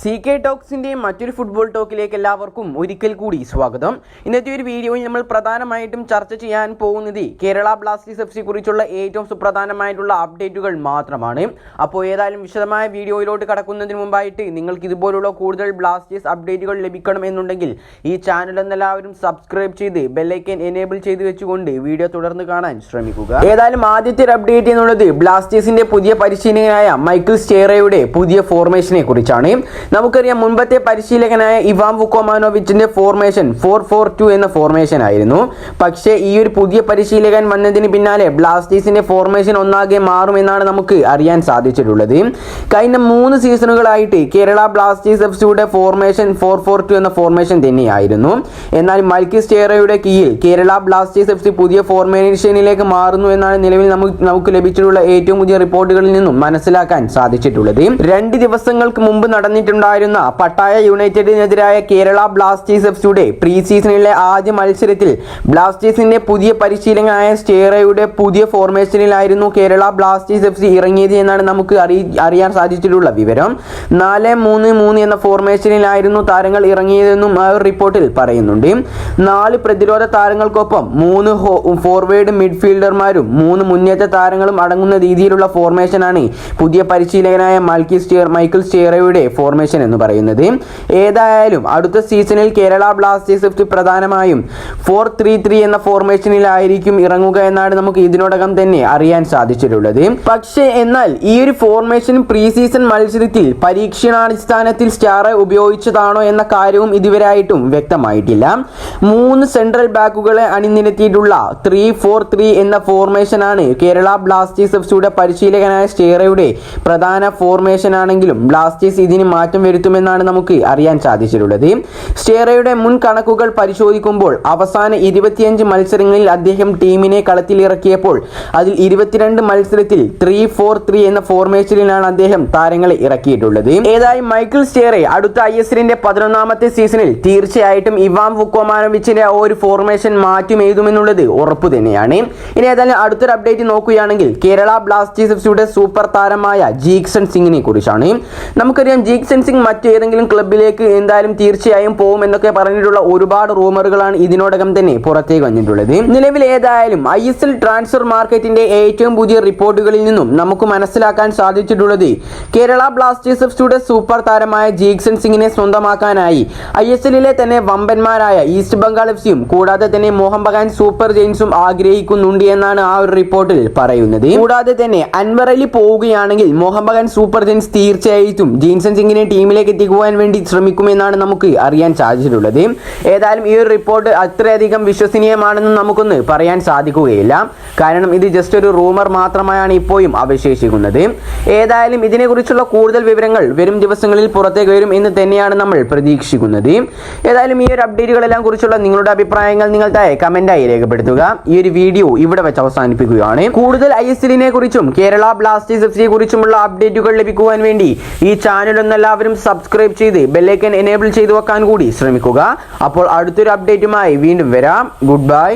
CK ടോക്സിന്റെ മറ്റൊരു football ടോക്കിലേക്ക് എല്ലാവർക്കും ഒരിക്കൽ കൂടി സ്വാഗതം. ഇന്നത്തെ ഒരു വീഡിയോയിൽ നമ്മൾ പ്രധാനമായിട്ടും ചർച്ച ചെയ്യാൻ പോകുന്നത് കേരള ബ്ലാസ്റ്റേഴ്സ് FC കുറിച്ചുള്ള ഏറ്റവും സുപ്രധാനമായിട്ടുള്ള അപ്ഡേറ്റുകൾ മാത്രമാണ്. അപ്പോൾ ഏതായാലും വിശദമായ വീഡിയോയിലോട്ട് കടക്കുന്നതിന് മുമ്പായിട്ട് നിങ്ങൾക്ക് ഇതുപോലുള്ള കൂടുതൽ ബ്ലാസ്റ്റേഴ്സ് അപ്ഡേറ്റുകൾ ലഭിക്കണം എന്നുണ്ടെങ്കിൽ ഈ ചാനൽ എല്ലാവരും സബ്സ്ക്രൈബ് ചെയ്ത് ബെല്ലൈക്കൻ എനേബിൾ ചെയ്ത് വെച്ചുകൊണ്ട് വീഡിയോ തുടർന്ന് കാണാൻ ശ്രമിക്കുക. ഏതായാലും ആദ്യത്തെ ഒരു അപ്ഡേറ്റ് എന്നുള്ളത് ബ്ലാസ്റ്റേഴ്സിന്റെ പുതിയ പരിശീലകനായ മൈക്കിൾ സ്റ്റേറയുടെ പുതിയ ഫോർമേഷനെ കുറിച്ചാണ്. നമുക്കറിയാം, മുൻപത്തെ പരിശീലകനായ ഇവാൻ വുക്കോമാനോവിച്ചിന്റെ ഫോർമേഷൻ 4-4-2 എന്ന ഫോർമേഷൻ ആയിരുന്നു. പക്ഷേ ഈ ഒരു പുതിയ പരിശീലകൻ വന്നതിന് പിന്നാലെ ബ്ലാസ്റ്റേഴ്സിന്റെ ഫോർമേഷൻ ഒന്നാകെ മാറുമെന്നാണ് നമുക്ക് അറിയാൻ സാധിച്ചിട്ടുള്ളത്. കഴിഞ്ഞ 3 സീസണുകളായിട്ട് കേരള ബ്ലാസ്റ്റേഴ്സ് എഫ്സിയുടെ ഫോർമേഷൻ 4-4-2 എന്ന ഫോർമേഷൻ തന്നെയായിരുന്നു. എന്നാൽ മൈക്കിൾ സ്റ്റേറയുടെ കീഴിൽ കേരള ബ്ലാസ്റ്റേഴ്സ് എഫ്സി പുതിയ ഫോർമേഷനിലേക്ക് മാറുന്നു എന്നാണ് നിലവിൽ നമുക്ക് ലഭിച്ചിട്ടുള്ള ഏറ്റവും പുതിയ റിപ്പോർട്ടുകളിൽ നിന്നും മനസ്സിലാക്കാൻ സാധിച്ചിട്ടുള്ളത്. 2 ദിവസങ്ങൾക്ക് മുമ്പ് നടന്നിട്ടുണ്ടായിരുന്ന പട്ടായ യുണൈറ്റഡിനെതിരായ കേരള ബ്ലാസ്റ്റേഴ്സ് എഫ്സിയുടെ പ്രീ സീസണിലെ ആദ്യ മത്സരത്തിൽ ബ്ലാസ്റ്റേഴ്സിന്റെ പുതിയ പരിശീലകനായ സ്റ്റേറയുടെ പുതിയ ഫോർമേഷനിലായിരുന്നു കേരള ബ്ലാസ്റ്റേഴ്സ് എഫ്സി ഇറങ്ങിയത് എന്നാണ് നമുക്ക് അറിയാൻ സാധിച്ചിട്ടുള്ള വിവരം. 4-3-3 എന്ന ഫോർമേഷനിലായിരുന്നു താരങ്ങൾ ഇറങ്ങിയതെന്നും ആ ഒരു റിപ്പോർട്ടിൽ പറയുന്നുണ്ട്. 4 പ്രതിരോധ താരങ്ങൾക്കൊപ്പം 3 ഫോർവേഡ് മിഡ്ഫീൽഡർമാരും 3 മുന്നേറ്റ താരങ്ങളും അടങ്ങുന്ന രീതിയിലുള്ള ഫോർമേഷനാണ് പുതിയ പരിശീലകനായ മൈക്കിൾ സ്റ്റേറയുടെ ഫോർമേഷൻ എന്ന് പറയുന്നത്. ഏതായാലും അടുത്ത സീസണിൽ കേരള ബ്ലാസ്റ്റേഴ്സ് എഫ്സി പ്രധാനമായും 4-3-3 എന്ന ഫോർമേഷനിലായിരിക്കും ഇറങ്ങുക എന്നാണ് നമുക്ക് ഇതിനോടകം തന്നെ അറിയാൻ സാധിച്ചിട്ടുള്ളത്. പക്ഷേ എന്നാൽ ഈ ഒരു ഫോർമേഷൻ പ്രീ സീസൺ മത്സരത്തിൽ പരീക്ഷണാടിസ്ഥാനത്തിൽ സ്റ്റാറെ ഉപയോഗിച്ചതാണോ എന്ന കാര്യവും ഇതുവരെയായിട്ടും വ്യക്തമായിട്ടില്ല. 3 സെൻട്രൽ ബാക്കുകളെ അണിനിരത്തിയിട്ടുള്ള 3-4-3 എന്ന ഫോർമേഷനാണ് കേരള ബ്ലാസ്റ്റേഴ്സ് എഫ്സിയുടെ പരിശീലകനായ സ്റ്റേറയുടെ പ്രധാന ഫോർമേഷൻ ആണെങ്കിലും ബ്ലാസ്റ്റേഴ്സ് ഇതിന് മാറ്റം വരുത്തുമെന്നാണ് നമുക്ക് അറിയാൻ സാധിച്ചിട്ടുള്ളത്. സ്റ്റേറയുടെ മുൻ കണക്കുകൾ പരിശോധിക്കുമ്പോൾ അവസാന 25 മത്സരങ്ങളിൽ അദ്ദേഹം ടീമിനെ കളത്തിലിറക്കിയപ്പോൾ അതിൽ 22 മത്സരത്തിൽ 3-4-3 എന്ന ഫോർമേഷനിലാണ് അദ്ദേഹം താരങ്ങളെ ഇറക്കിയിട്ടുള്ളത്. ഏതായാലും മൈക്കിൾ സ്റ്റേറെ അടുത്ത ISLന്റെ 11ാമത്തെ സീസണിൽ തീർച്ചയായിട്ടും ഇവാൻ വുക്കോമാനോവിച്ചിന്റെ ഒരു ഫോർമേഷൻ മാറ്റും എഴുതുമെന്നുള്ളത് ഉറപ്പു തന്നെയാണ്. ഇനി ഏതായാലും അടുത്തൊരു അപ്ഡേറ്റ് നോക്കുകയാണെങ്കിൽ കേരള ബ്ലാസ്റ്റേഴ്സ് എഫ്സിയുടെ സൂപ്പർ താരമായ ജീക്സൺ സിംഗിനെ കുറിച്ചാണ്. നമുക്കറിയാം, ജീക്സൺ സിംഗ് മറ്റേതെങ്കിലും ക്ലബിലേക്ക് എന്തായാലും തീർച്ചയായും പോകും എന്നൊക്കെ പറഞ്ഞിട്ടുള്ള ഒരുപാട് റൂമറുകളാണ് ഇതിനോടകം തന്നെ പുറത്തേക്ക് വന്നിട്ടുള്ളത്. നിലവിൽ ഏതായാലും ISL ട്രാൻസ്ഫർ മാർക്കറ്റിന്റെ ഏറ്റവും പുതിയ റിപ്പോർട്ടുകളിൽ നിന്നും നമുക്ക് മനസ്സിലാക്കാൻ സാധിച്ചിട്ടുള്ളത് കേരള ബ്ലാസ്റ്റേഴ്സ് എഫ്സിയുടെ സൂപ്പർ താരമായ ജീക്സൺ സിംഗിനെ സ്വന്തമാക്കാനായി ISLലെ തന്നെ വമ്പന്മാരായ ഈസ്റ്റ് ബംഗാൾ എഫ്സിയും കൂടാതെ തന്നെ മോഹൻ ബഗാൻ സൂപ്പർ ജെയിൻസും ആഗ്രഹിക്കുന്നുണ്ട് എന്നാണ് ആ ഒരു റിപ്പോർട്ടിൽ പറയുന്നത്. കൂടാതെ തന്നെ അൻവർ അലി പോവുകയാണെങ്കിൽ മോഹൻ ബഗാൻ സൂപ്പർ ജെയിൻസ് തീർച്ചയായിട്ടും ജീക്സൺ സിംഗിനെ ടീമിലേക്ക് എത്തിക്കുവാൻ വേണ്ടി ശ്രമിക്കുമെന്നാണ് നമുക്ക് അറിയാൻ സാധിച്ചിട്ടുള്ളത്. ഏതായാലും ഈ ഒരു റിപ്പോർട്ട് അത്രയധികം വിശ്വസനീയമാണെന്ന് നമുക്കൊന്ന് പറയാൻ സാധിക്കുകയില്ല. കാരണം ഇത് ജസ്റ്റ് ഒരു റൂമർ മാത്രമായാണ് ഇപ്പോഴും അവശേഷിക്കുന്നത്. ഏതായാലും ഇതിനെക്കുറിച്ചുള്ള കൂടുതൽ വിവരങ്ങൾ വരും ദിവസങ്ങളിൽ പുറത്തേക്ക് വരും എന്ന് തന്നെയാണ് നമ്മൾ പ്രതീക്ഷിക്കുന്നത്. ഏതായാലും ഈ ഒരു അപ്ഡേറ്റുകളെല്ലാം കുറിച്ചുള്ള നിങ്ങളുടെ അഭിപ്രായങ്ങൾ നിങ്ങൾ താഴെ കമന്റായി രേഖപ്പെടുത്തുക. ഈ ഒരു വീഡിയോ ഇവിടെ വെച്ച് അവസാനിപ്പിക്കുകയാണ്. കൂടുതൽ ISLനെ കുറിച്ചും കേരള ബ്ലാസ്റ്റേഴ്സ് എഫ്സിയെ കുറിച്ചുമുള്ള അപ്ഡേറ്റുകൾ ലഭിക്കുവാൻ വേണ്ടി ഈ ചാനൽ എല്ലാവരും സബ്സ്ക്രൈബ് ചെയ്ത് ബെല്ലൈക്കൻ എനേബിൾ ചെയ്തു വെക്കാൻ കൂടി ശ്രമിക്കുക. അപ്പോൾ അടുത്തൊരു അപ്ഡേറ്റുമായി വീണ്ടും വരാം. Good bye.